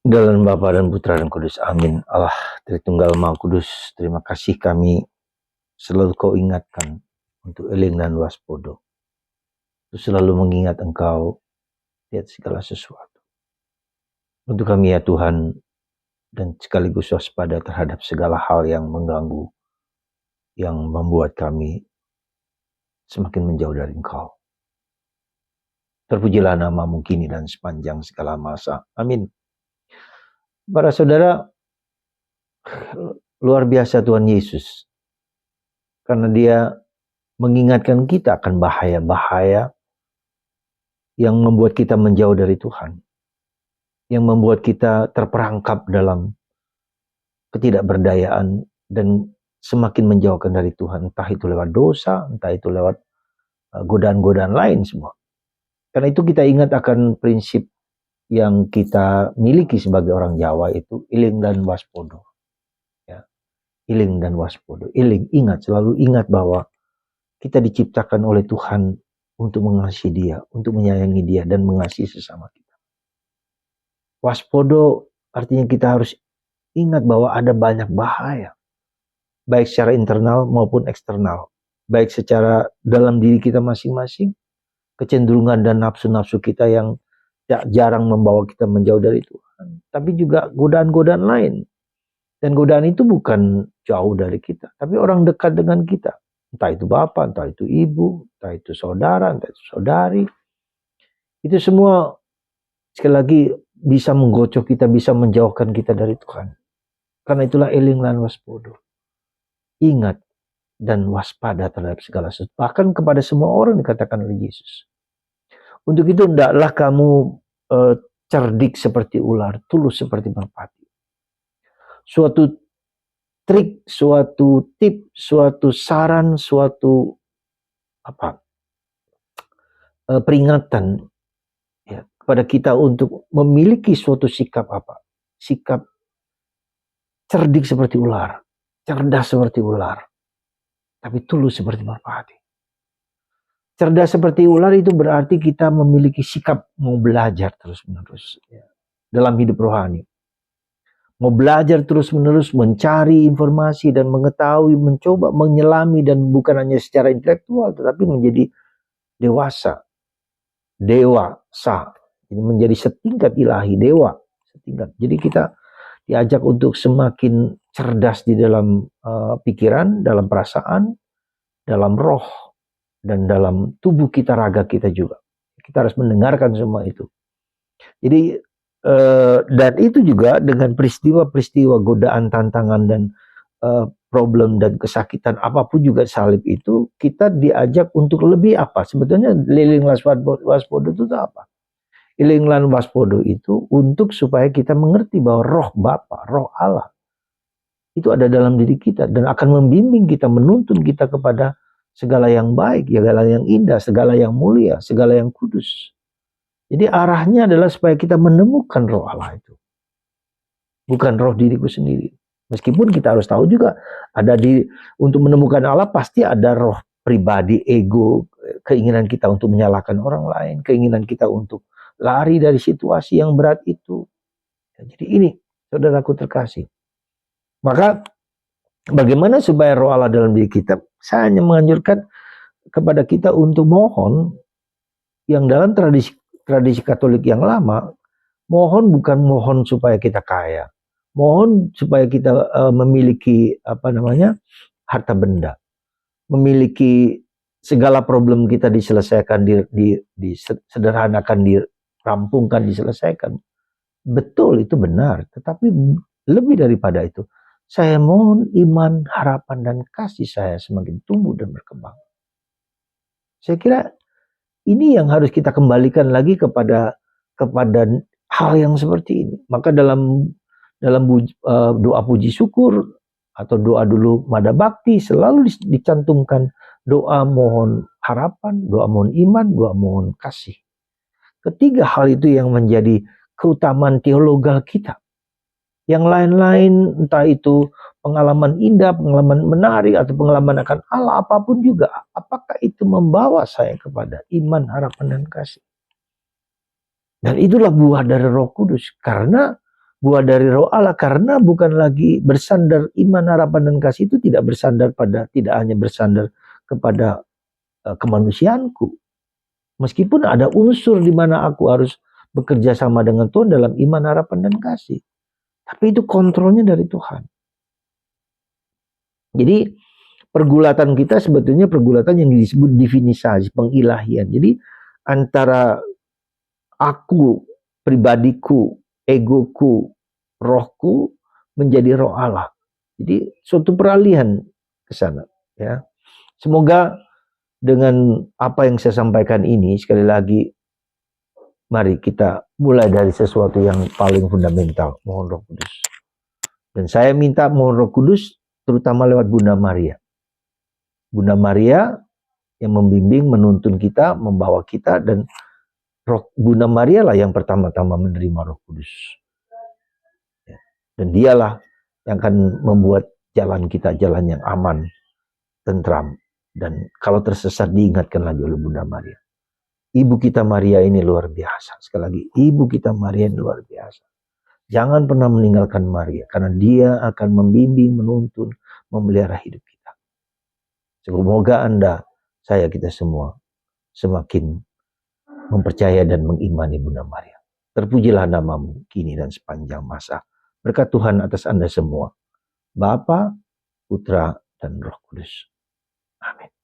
Dalam Bapa dan Putra dan Kudus. Amin. Allah Tritunggal Maha Kudus, terima kasih kami selalu kau ingatkan untuk eling dan waspodo. Untuk selalu mengingat Engkau lihat segala sesuatu. Untuk kami ya Tuhan, dan sekaligus waspada terhadap segala hal yang mengganggu, yang membuat kami semakin menjauh dari Engkau. Terpujilah namamu kini dan sepanjang segala masa. Amin. Para saudara, luar biasa Tuhan Yesus. Karena dia mengingatkan kita akan bahaya-bahaya yang membuat kita menjauh dari Tuhan. Yang membuat kita terperangkap dalam ketidakberdayaan dan semakin menjauhkan dari Tuhan. Entah itu lewat dosa, entah itu lewat godaan-godaan lain semua. Karena itu kita ingat akan prinsip yang kita miliki sebagai orang Jawa, itu iling dan waspodo. Ya. Iling dan waspodo. Iling, ingat, selalu ingat bahwa kita diciptakan oleh Tuhan untuk mengasihi Dia, untuk menyayangi Dia, dan mengasihi sesama kita. Waspodo artinya kita harus ingat bahwa ada banyak bahaya, baik secara internal maupun eksternal, baik secara dalam diri kita masing-masing, kecenderungan dan nafsu-nafsu kita yang jarang membawa kita menjauh dari Tuhan, tapi juga godaan-godaan lain. Dan godaan itu bukan jauh dari kita, tapi orang dekat dengan kita. Entah itu bapak, entah itu ibu, entah itu saudara, entah itu saudari. Itu semua sekali lagi bisa menggocok kita, bisa menjauhkan kita dari Tuhan. Karena itulah eling lan waspodo. Ingat dan waspada terhadap segala sesuatu. Bahkan kepada semua orang dikatakan oleh Yesus. Untuk itu hendaklah kamu cerdik seperti ular, tulus seperti merpati. Suatu trik, suatu tip, suatu saran, suatu peringatan ya, kepada kita untuk memiliki suatu sikap sikap cerdik seperti ular, cerdas seperti ular, tapi tulus seperti merpati. Cerdas seperti ular itu berarti kita memiliki sikap mau belajar terus-menerus ya, dalam hidup rohani. Mau belajar terus-menerus, mencari informasi dan mengetahui, mencoba menyelami, dan bukan hanya secara intelektual tetapi menjadi dewasa. Ini menjadi setingkat ilahi, dewa setingkat. Jadi kita diajak untuk semakin cerdas di dalam pikiran, dalam perasaan, dalam roh, dan dalam tubuh kita, raga kita juga. Kita harus mendengarkan semua itu. Jadi dan itu juga dengan peristiwa-peristiwa godaan, tantangan, dan problem dan kesakitan apapun juga salib itu, kita diajak untuk lebih apa? Sebetulnya iling waspodo itu apa? Iling lan waspodo itu untuk supaya kita mengerti bahwa roh Bapa, roh Allah itu ada dalam diri kita dan akan membimbing kita, menuntun kita kepada segala yang baik, segala yang indah, segala yang mulia, segala yang kudus. Jadi arahnya adalah supaya kita menemukan roh Allah itu. Bukan roh diriku sendiri. Meskipun kita harus tahu juga untuk menemukan Allah pasti ada roh pribadi, ego, keinginan kita untuk menyalahkan orang lain, keinginan kita untuk lari dari situasi yang berat itu. Jadi ini, saudaraku terkasih. Maka bagaimana supaya roh Allah dalam diri kita? Saya hanya menganjurkan kepada kita untuk mohon, yang dalam tradisi Katolik yang lama, mohon bukan mohon supaya kita kaya, mohon supaya kita memiliki harta benda, memiliki segala problem kita diselesaikan, disederhanakan, dirampungkan, diselesaikan. Betul, itu benar, tetapi lebih daripada itu, saya mohon iman, harapan, dan kasih saya semakin tumbuh dan berkembang. Saya kira ini yang harus kita kembalikan lagi kepada hal yang seperti ini. Maka dalam doa puji syukur atau doa dulu mada bakti selalu dicantumkan doa mohon harapan, doa mohon iman, doa mohon kasih. Ketiga hal itu yang menjadi keutamaan teologal kita. Yang lain-lain, entah itu pengalaman indah, pengalaman menarik, atau pengalaman akan Allah, apapun juga, apakah itu membawa saya kepada iman, harapan, dan kasih? Dan itulah buah dari Roh Kudus. Karena buah dari roh Allah, karena bukan lagi bersandar iman, harapan, dan kasih itu tidak hanya bersandar kepada kemanusiaanku. Meskipun ada unsur di mana aku harus bekerja sama dengan Tuhan dalam iman, harapan, dan kasih. Tapi itu kontrolnya dari Tuhan. Jadi pergulatan kita sebetulnya pergulatan yang disebut divinisasi, pengilahian. Jadi antara aku, pribadiku, egoku, rohku menjadi roh Allah. Jadi suatu peralihan ke sana, ya. Semoga dengan apa yang saya sampaikan ini, sekali lagi, mari kita mulai dari sesuatu yang paling fundamental, mohon Roh Kudus. Dan saya minta mohon Roh Kudus, terutama lewat Bunda Maria. Bunda Maria yang membimbing, menuntun kita, membawa kita, dan Bunda Maria lah yang pertama-tama menerima Roh Kudus. Dan dialah yang akan membuat jalan kita jalan yang aman, tentram. Dan kalau tersesat diingatkan lagi oleh Bunda Maria. Ibu kita Maria ini luar biasa. Sekali lagi, Ibu kita Maria ini luar biasa. Jangan pernah meninggalkan Maria, karena dia akan membimbing, menuntun, memelihara hidup kita. Semoga kita semua semakin mempercaya dan mengimani Bunda Maria. Terpujilah namamu kini dan sepanjang masa. Berkat Tuhan atas Anda semua. Bapa, Putra, dan Roh Kudus. Amin.